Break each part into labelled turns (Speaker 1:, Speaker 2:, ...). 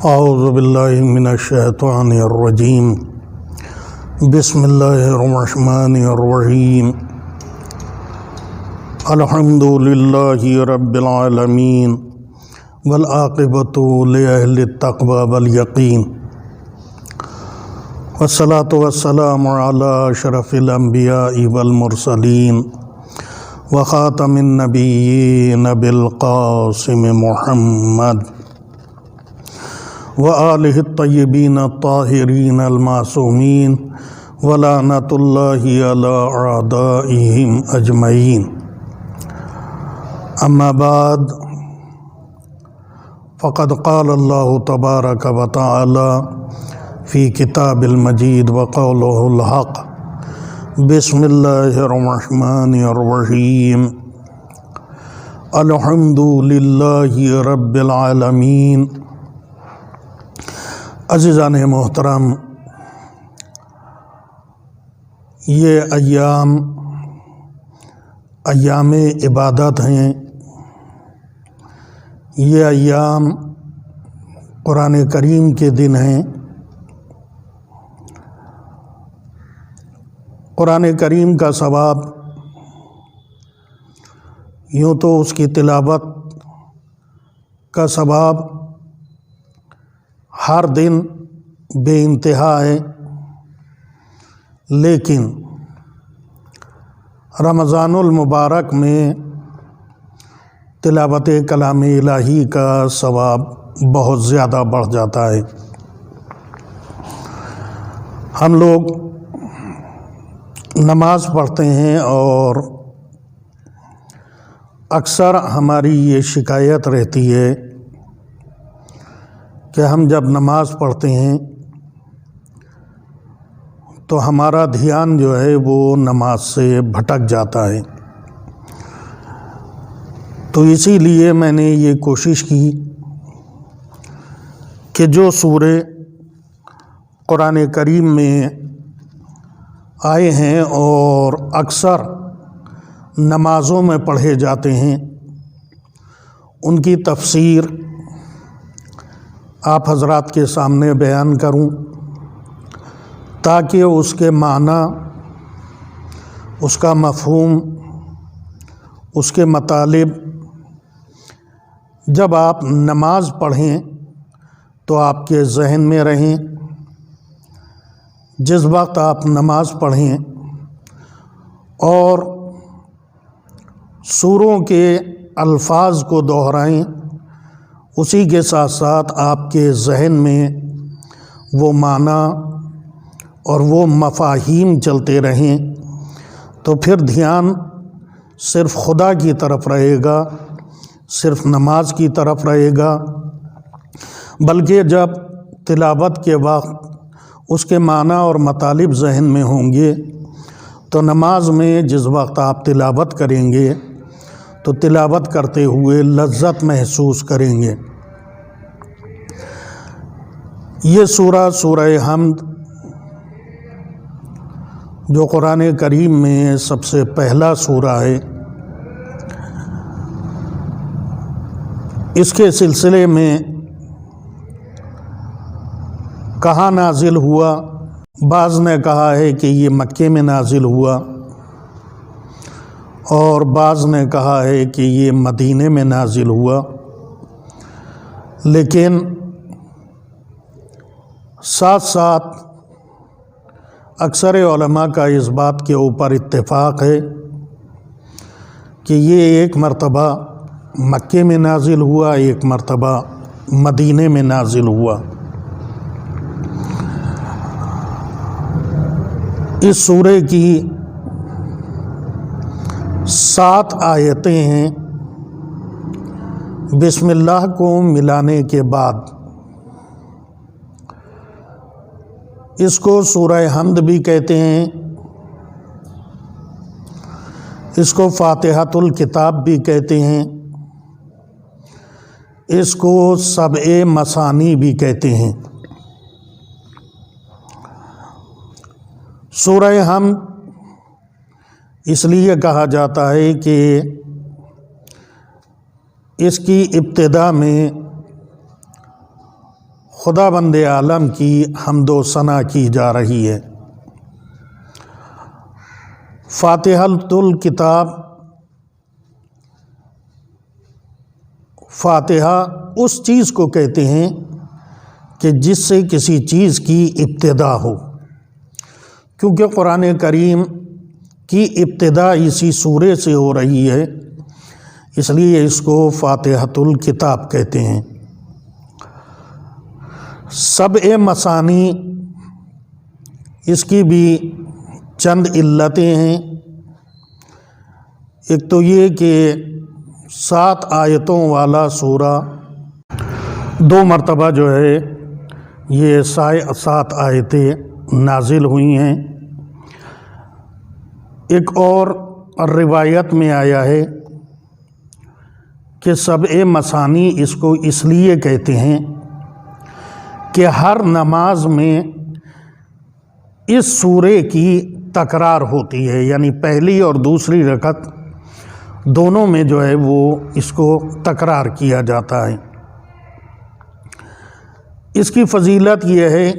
Speaker 1: اعوذ باللہ من الشیطان الرجیم بسم اللہ الرحمن الرحیم الحمد للہ رب العالمین والعاقبۃ لأہل التقوی والیقین والصلاة والسلام علی اشرف الانبیاء والمرسلین وخاتم النبیین بالقاسم محمد وآلہ الطیبین الطاہرین المعصومین ولعنۃ اللہ علی اعدائہم اجمعین اما بعد فقد قال اللہ تبارک و تعالی فی کتاب المجید وقولہ الحق بسم اللہ الرحمن الرحیم الحمد للہ رب العالمین۔ عزیزان محترم، یہ ایام عبادت ہیں، یہ ایام قرآن کریم کے دن ہیں۔ قرآن کریم کا ثواب یوں تو اس کی تلاوت کا ثواب ہر دن بے انتہا ہے، لیکن رمضان المبارک میں تلاوت کلام الہی کا ثواب بہت زیادہ بڑھ جاتا ہے۔ ہم لوگ نماز پڑھتے ہیں اور اکثر ہماری یہ شکایت رہتی ہے کہ ہم جب نماز پڑھتے ہیں تو ہمارا دھیان جو ہے وہ نماز سے بھٹک جاتا ہے۔ تو اسی لیے میں نے یہ کوشش کی کہ جو سورے قرآن کریم میں آئے ہیں اور اکثر نمازوں میں پڑھے جاتے ہیں، ان کی تفسیر آپ حضرات کے سامنے بیان کروں تاکہ اس کے معنی، اس کا مفہوم، اس کے مطالب جب آپ نماز پڑھیں تو آپ کے ذہن میں رہیں۔ جس وقت آپ نماز پڑھیں اور سوروں کے الفاظ کو دہرائیں، اسی کے ساتھ ساتھ آپ کے ذہن میں وہ معنی اور وہ مفاہیم چلتے رہیں تو پھر دھیان صرف خدا کی طرف رہے گا، صرف نماز کی طرف رہے گا، بلکہ جب تلاوت کے وقت اس کے معنی اور مطالب ذہن میں ہوں گے تو نماز میں جس وقت آپ تلاوت کریں گے تو تلاوت کرتے ہوئے لذت محسوس کریں گے۔ یہ سورہ حمد جو قرآن کریم میں سب سے پہلا سورہ ہے، اس کے سلسلے میں کہاں نازل ہوا؟ بعض نے کہا ہے کہ یہ مکے میں نازل ہوا، اور بعض نے کہا ہے کہ یہ مدینے میں نازل ہوا، لیکن ساتھ ساتھ اکثر علماء کا اس بات کے اوپر اتفاق ہے کہ یہ ایک مرتبہ مکے میں نازل ہوا، ایک مرتبہ مدینے میں نازل ہوا۔ اس سورے کی 7 آیتیں ہیں۔ بسم اللہ کو ملانے کے بعد اس کو سورہ حمد بھی کہتے ہیں، اس کو فاتحۃ الکتاب بھی کہتے ہیں، اس کو سبع مثانی بھی کہتے ہیں۔ سورہ حمد اس لیے کہا جاتا ہے کہ اس کی ابتدا میں خدا بند عالم کی حمد و ثنا کی جا رہی ہے۔ فاتحۃ الکتاب، فاتحہ اس چیز کو کہتے ہیں کہ جس سے کسی چیز کی ابتدا ہو، کیونکہ قرآن کریم کی ابتدا اسی سورے سے ہو رہی ہے، اس لیے اس کو فاتحۃ الکتاب کہتے ہیں۔ سبع مثانی، اس کی بھی چند علتیں ہیں۔ ایک تو یہ کہ 7 آیتوں والا سورہ 2 مرتبہ جو ہے یہ 7 آیتیں نازل ہوئی ہیں۔ ایک اور روایت میں آیا ہے کہ سبع مثانی اس کو اس لیے کہتے ہیں کہ ہر نماز میں اس سورے کی تکرار ہوتی ہے، یعنی پہلی اور دوسری رکعت دونوں میں جو ہے وہ اس کو تکرار کیا جاتا ہے۔ اس کی فضیلت یہ ہے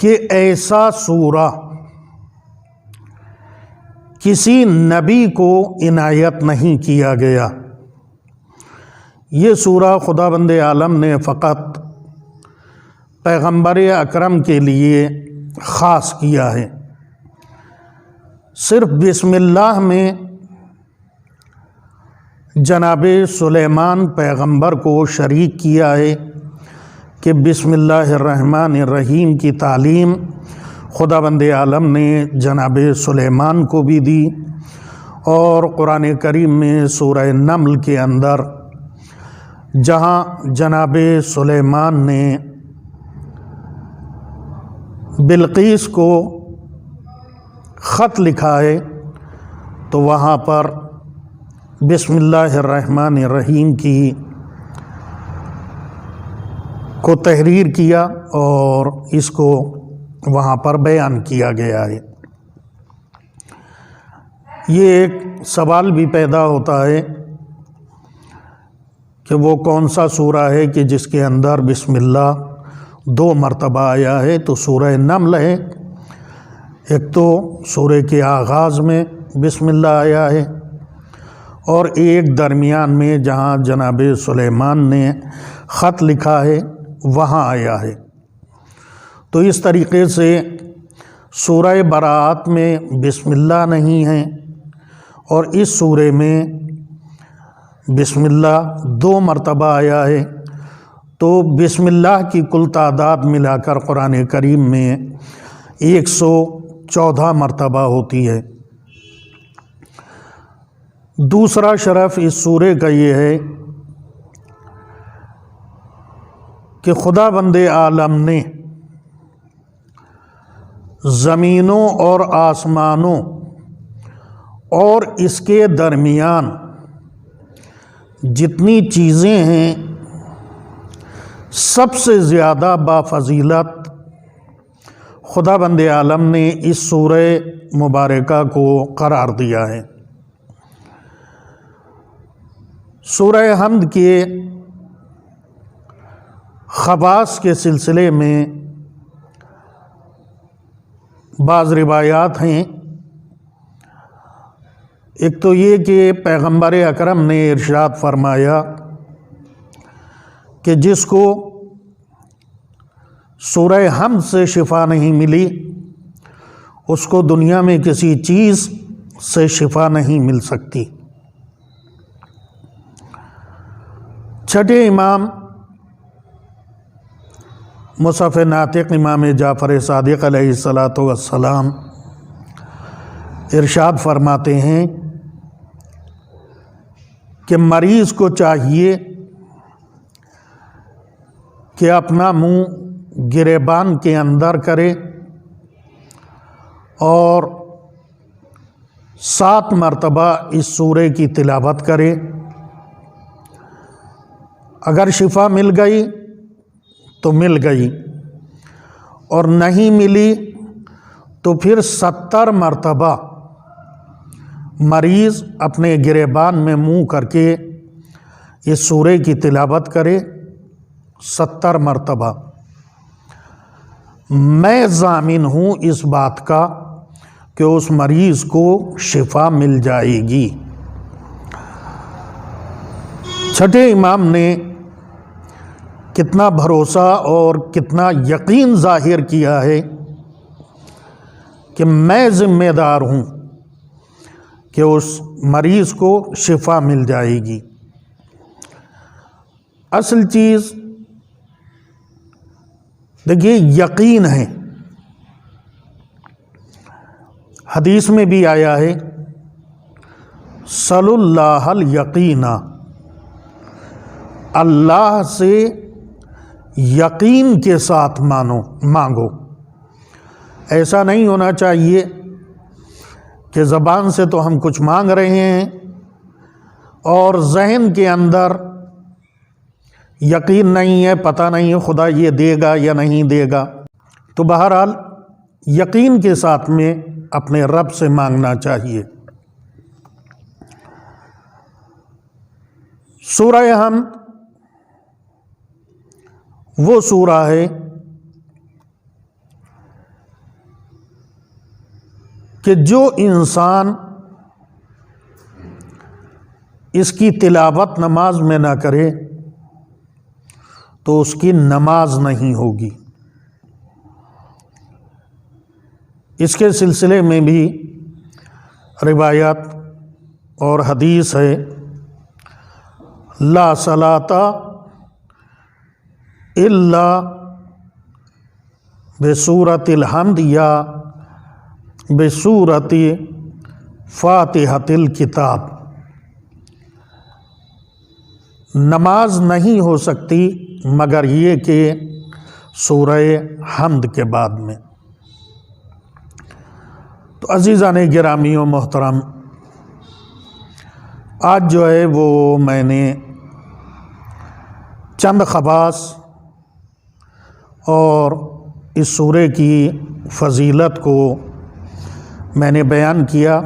Speaker 1: کہ ایسا سورہ کسی نبی کو عنایت نہیں کیا گیا۔ یہ سورہ خدا بند عالم نے فقط پیغمبر اکرم کے لیے خاص کیا ہے۔ صرف بسم اللہ میں جناب سلیمان پیغمبر کو شریک کیا ہے کہ بسم اللہ الرحمن الرحیم کی تعلیم خدا بند عالم نے جناب سلیمان کو بھی دی، اور قرآن کریم میں سورہ نمل کے اندر جہاں جناب سلیمان نے بلقیس کو خط لکھا ہے تو وہاں پر بسم اللہ الرحمن الرحیم کو تحریر کیا اور اس کو وہاں پر بیان کیا گیا ہے۔ یہ ایک سوال بھی پیدا ہوتا ہے کہ وہ کون سا سورہ ہے کہ جس کے اندر بسم اللہ 2 مرتبہ آیا ہے؟ تو سورہ نمل ہے۔ ایک تو سورہ کے آغاز میں بسم اللہ آیا ہے، اور ایک درمیان میں جہاں جناب سلیمان نے خط لکھا ہے وہاں آیا ہے۔ تو اس طریقے سے سورہ براءت میں بسم اللہ نہیں ہے، اور اس سورے میں بسم اللہ 2 مرتبہ آیا ہے۔ تو بسم اللہ کی کل تعداد ملا کر قرآن کریم میں 114 مرتبہ ہوتی ہے۔ دوسرا شرف اس سورے کا یہ ہے کہ خدا بند عالم نے زمینوں اور آسمانوں اور اس کے درمیان جتنی چیزیں ہیں سب سے زیادہ بافضیلت خدا بند عالم نے اس سورہ مبارکہ کو قرار دیا ہے۔ سورہ حمد کے خواص کے سلسلے میں بعض روایات ہیں۔ ایک تو یہ کہ پیغمبر اکرم نے ارشاد فرمایا کہ جس کو سورہ حمد سے شفا نہیں ملی اس کو دنیا میں کسی چیز سے شفا نہیں مل سکتی۔ چھٹے امام مصحف ناطق امام جعفر صادق علیہ السلام ارشاد فرماتے ہیں کہ مریض کو چاہیے کہ اپنا منہ گریبان کے اندر کرے اور 7 مرتبہ اس سورے کی تلاوت کرے۔ اگر شفا مل گئی تو مل گئی، اور نہیں ملی تو پھر 70 مرتبہ مریض اپنے گریبان میں منہ کر کے اس سورے کی تلاوت کرے، 70 مرتبہ، میں ضامن ہوں اس بات کا کہ اس مریض کو شفا مل جائے گی۔ چھٹے امام نے کتنا بھروسہ اور کتنا یقین ظاہر کیا ہے کہ میں ذمہ دار ہوں کہ اس مریض کو شفا مل جائے گی۔ اصل چیز دیکھیے یقین ہے۔ حدیث میں بھی آیا ہے صلی اللہ الیقین، اللہ سے یقین کے ساتھ مانگو۔ ایسا نہیں ہونا چاہیے کہ زبان سے تو ہم کچھ مانگ رہے ہیں اور ذہن کے اندر یقین نہیں ہے، پتہ نہیں خدا یہ دے گا یا نہیں دے گا۔ تو بہرحال یقین کے ساتھ میں اپنے رب سے مانگنا چاہیے۔ سورہ حمد وہ سورہ ہے کہ جو انسان اس کی تلاوت نماز میں نہ کرے تو اس کی نماز نہیں ہوگی۔ اس کے سلسلے میں بھی روایات اور حدیث ہے، لا صلاۃ الا بسورۃ الحمد یا بسورۃ فاتحۃ الکتاب، نماز نہیں ہو سکتی مگر یہ کہ سورہ حمد کے بعد میں۔ تو عزیزان گرامی و محترم، آج جو ہے وہ میں نے چند خواص اور اس سورے کی فضیلت کو میں نے بیان کیا۔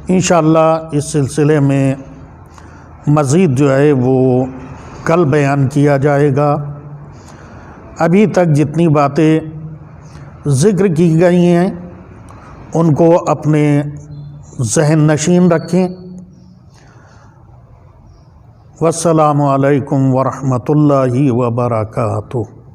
Speaker 1: انشاءاللہ اس سلسلے میں مزید جو ہے وہ کل بیان کیا جائے گا۔ ابھی تک جتنی باتیں ذکر کی گئی ہیں ان کو اپنے ذہن نشین رکھیں۔ والسلام علیکم ورحمۃ اللہ وبرکاتہ۔